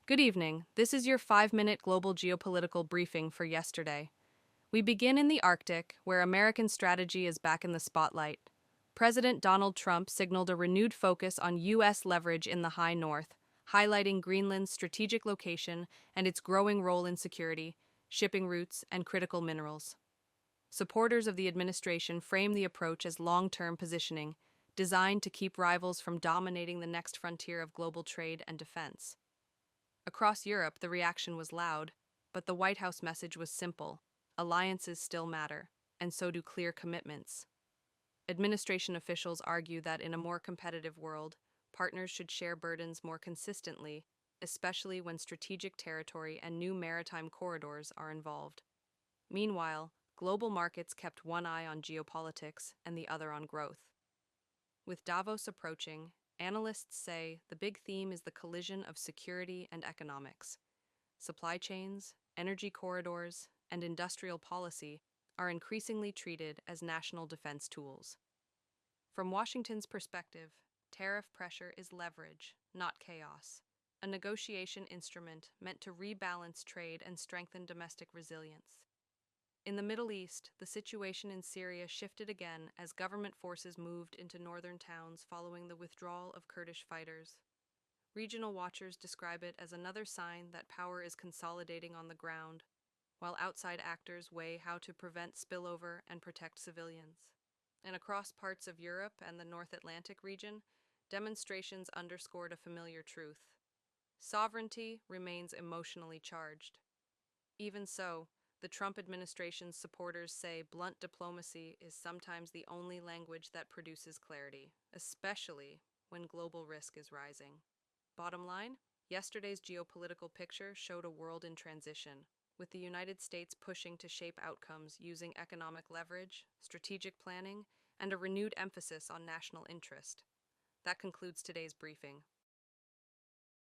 Good evening. This is your 5-minute global geopolitical briefing for yesterday. We begin in the Arctic, where American strategy is back in the spotlight. President Donald Trump signaled a renewed focus on U.S. leverage in the high north, highlighting Greenland's strategic location and its growing role in security, shipping routes, and critical minerals. Supporters of the administration frame the approach as long-term positioning, designed to keep rivals from dominating the next frontier of global trade and defense. Across Europe, the reaction was loud, but the White House message was simple: alliances still matter, and so do clear commitments. Administration officials argue that in a more competitive world, partners should share burdens more consistently, especially when strategic territory and new maritime corridors are involved. Meanwhile, global markets kept one eye on geopolitics and the other on growth. With Davos approaching, analysts say the big theme is the collision of security and economics. Supply chains, energy corridors, and industrial policy are increasingly treated as national defense tools. From Washington's perspective, tariff pressure is leverage, not chaos, a negotiation instrument meant to rebalance trade and strengthen domestic resilience. In the Middle East, the situation in Syria shifted again as government forces moved into northern towns following the withdrawal of Kurdish fighters. Regional watchers describe it as another sign that power is consolidating on the ground, while outside actors weigh how to prevent spillover and protect civilians. And across parts of Europe and the North Atlantic region, demonstrations underscored a familiar truth: sovereignty remains emotionally charged. Even so, the Trump administration's supporters say blunt diplomacy is sometimes the only language that produces clarity, especially when global risk is rising. Bottom line, yesterday's geopolitical picture showed a world in transition, with the United States pushing to shape outcomes using economic leverage, strategic planning, and a renewed emphasis on national interest. That concludes today's briefing.